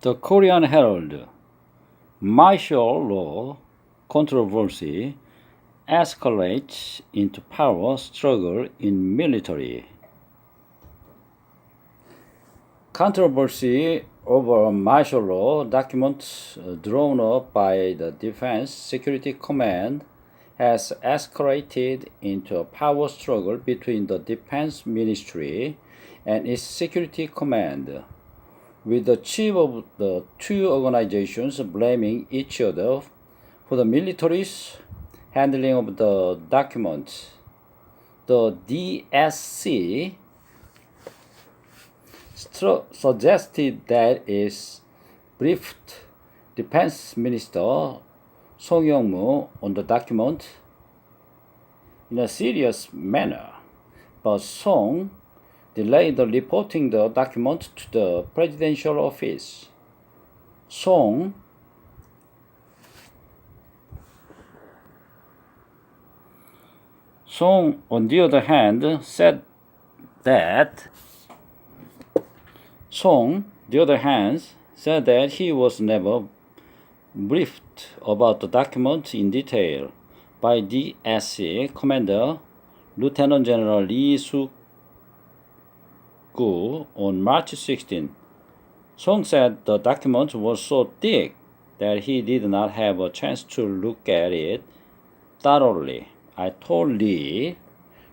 The Korean Herald. Martial law controversy escalates into power struggle in military. Controversy over a martial law document drawn up by the Defense Security Command has escalated into a power struggle between the Defense Ministry and its Security Command, with the chief of the two organizations blaming each other for the military's handling of the document. The DSC suggested that it briefed Defense Minister 송영무 on the document in a serious manner, but Song delayed reporting the document to the presidential office. Song on the other hand, said that he was never briefed about the document in detail by DSC Commander Lieutenant General Lee Suk-gu on March 16. Song said the document was so thick that he did not have a chance to look at it thoroughly. I told Lee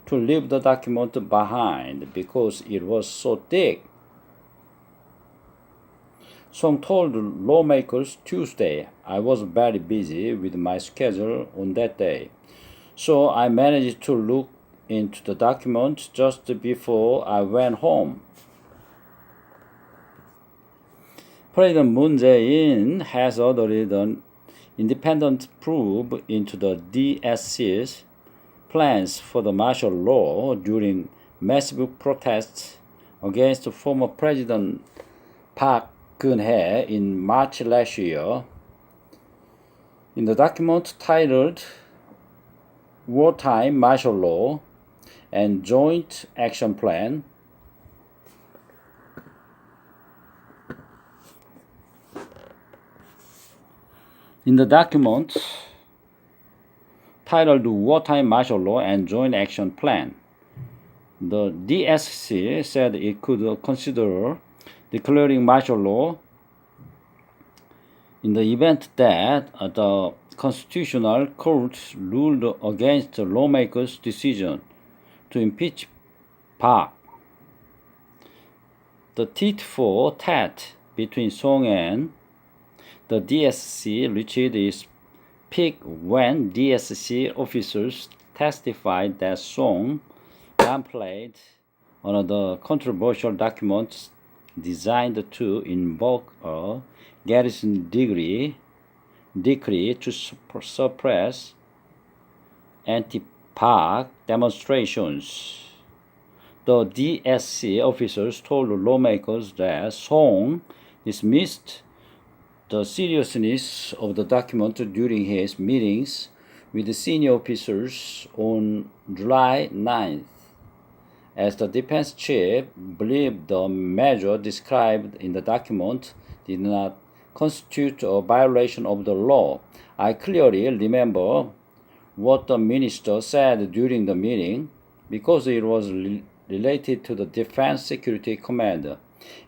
to leave the document behind because it was so thick. Song told lawmakers Tuesday. I was very busy with my schedule on that day, so I managed to look into the document just before I went home. President Moon Jae-in has ordered an independent probe into the DSC's plans for the martial law during massive protests against former President Park Geun-hye in March last year. In the document titled Wartime Martial Law and Joint Action Plan, the DSC said it could consider declaring martial law in the event that the Constitutional Court ruled against the lawmakers' decision to impeach Park. The tit-for-tat between Song and the DSC reached its peak when DSC officers testified that Song downplayed another controversial document designed to invoke a garrison decree to suppress anti-Park demonstrations. The DSC officers told lawmakers that Song dismissed the seriousness of the document during his meetings with senior officers on July 9th, as the defense chief believed the measure described in the document did not constitute a violation of the law. I clearly remember what the minister said during the meeting because it was related to the Defense Security Command.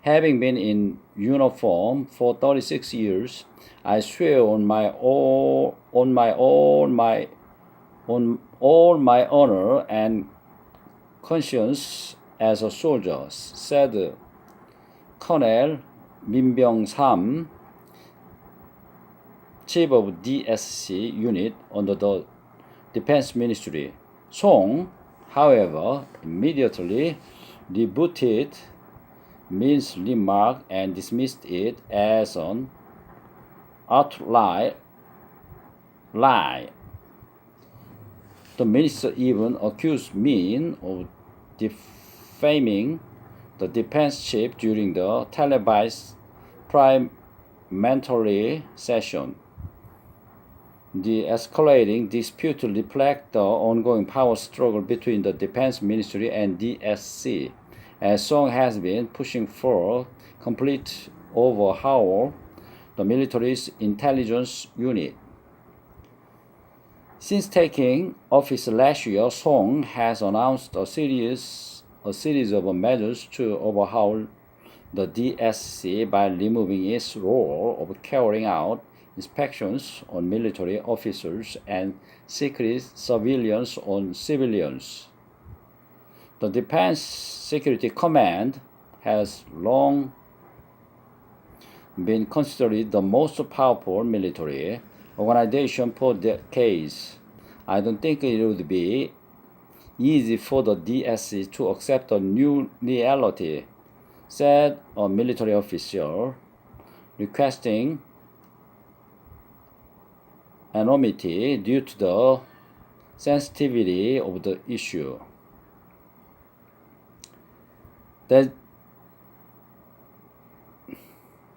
Having been in uniform for 36 years, I swear on all my honor and conscience as a soldier, said Colonel Min Byung-sam, chief of DSC unit under the Defense Ministry. Song, however, immediately rebutted Min's remark and dismissed it as an outright lie. The minister even accused Min of defaming the defense chief during the televised parliamentary session. The escalating dispute reflects the ongoing power struggle between the Defense Ministry and DSC, as Song has been pushing for complete overhaul the military's intelligence unit. Since taking office last year, Song has announced a series of measures to overhaul the DSC by removing its role of carrying out inspections on military officers and secret surveillance on civilians. The Defense Security Command has long been considered the most powerful military organization for decades. I don't think it would be easy for the DSC to accept a new reality, said a military official, requesting anonymity due to the sensitivity of the issue. That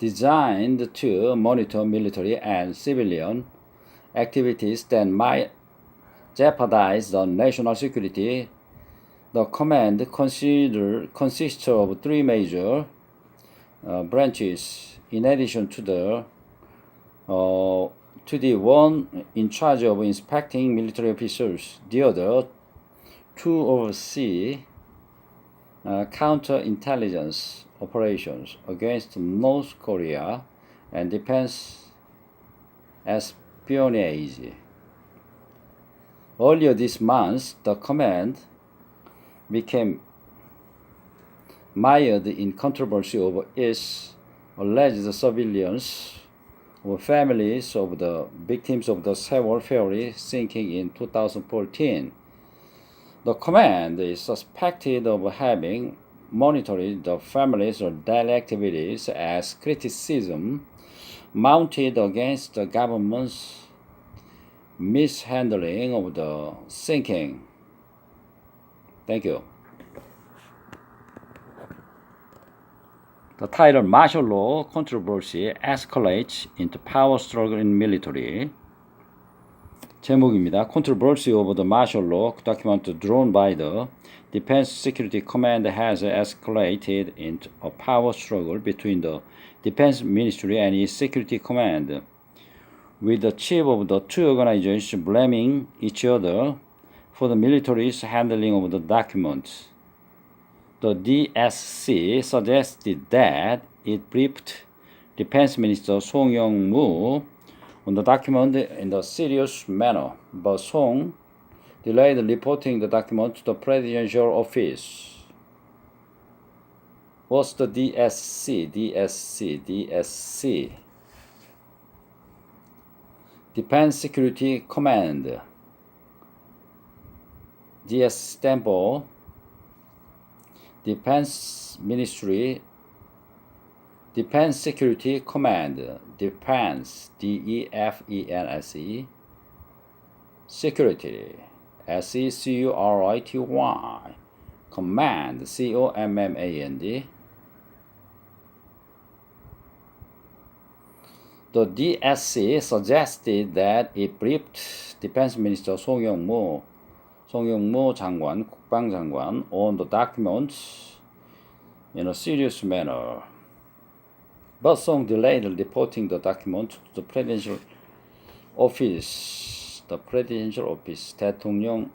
designed to monitor military and civilian activities that might jeopardize the national security. The command consists of three major branches, in addition to the one in charge of inspecting military officers. The other two oversee counterintelligence operations against North Korea and defense espionage. Earlier this month, the command became mired in controversy over its alleged surveillance of families of the victims of the Sewol ferry sinking in 2014. The command is suspected of having monitored the families' daily activities as criticism mounted against the government's mishandling of the sinking. Thank you. The title Martial Law Controversy Escalates into Power Struggle in Military. 제목입니다. Controversy over the martial law document drawn by the Defense Security Command has escalated into a power struggle between the Defense Ministry and its Security Command, with the chief of the two organizations blaming each other for the military's handling of the documents. The DSC suggested that it briefed Defense Minister 송영무 on the document in a serious manner, but Song delayed reporting the document to the presidential office. What's the DSC? Defense Security Command. DS stand for Defense Ministry, Defense Security Command, Defense, D-E-F-E-N-S-E, Security, S-E-C-U-R-I-T-Y, Command, C-O-M-M-A-N-D. The DSC suggested that it briefed Defense Minister 송영무 장관, 국방장관, on the documents in a serious manner. But Song delayed reporting the document to the presidential office. 대통령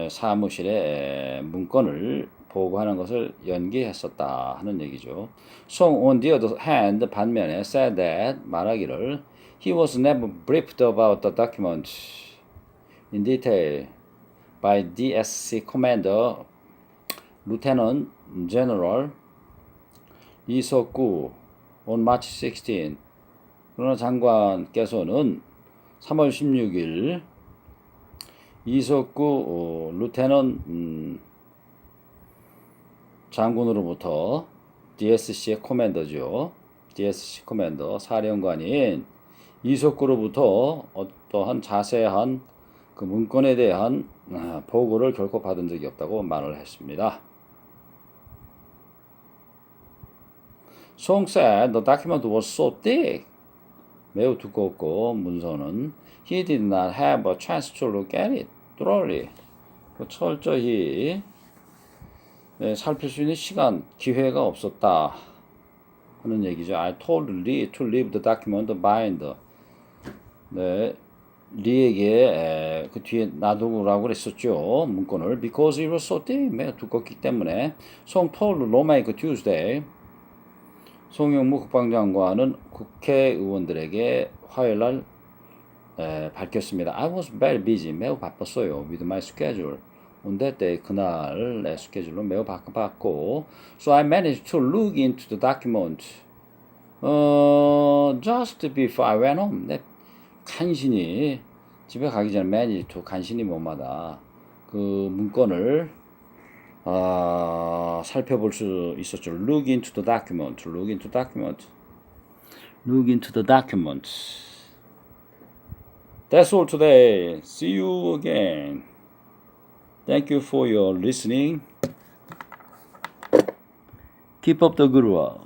사무실에 문건을 보고하는 것을 연기했었다 하는 얘기죠. Song on the other hand, 반면에 said that 말하기를 he was never briefed about the document in detail by DSC Commander Lieutenant General 이석구 on March 16. 그러나 장관께서는 3월 16일 이석구 루테넌 장군으로부터 DSC의 코맨더죠. DSC 코맨더 사령관인 이석구로부터 어떠한 자세한 그 문건에 대한 보고를 결코 받은 적이 없다고 말을 했습니다. Song said the document was so thick, 매우 두껍고 문서는 he did not have a chance to look at it thoroughly. 철저히 살필 수 있는 기회가 없었다. 하는 얘기죠. I told Lee to leave the document behind. 네, 리에게 그 뒤에 놔두라고 그랬었죠. 문건을. Because it was so thick. 매우 두껍기 때문에. 송 told lawmaker Tuesday. 송영무 국방장관은 국회의원들에게 화요일날 밝혔습니다. I was very busy. 매우 바빴어요. With my schedule. On that day, 그날 내 스케줄로 매우 바빴고 So I managed to look into the document just before I went home. 내 간신히 집에 가기 전에 managed to 간신히 뭐마다 그 문건을 살펴볼 수 있었죠. Look into the document. Look into document. Look into the document. That's all today. See you again. Thank you for your listening. Keep up the good work.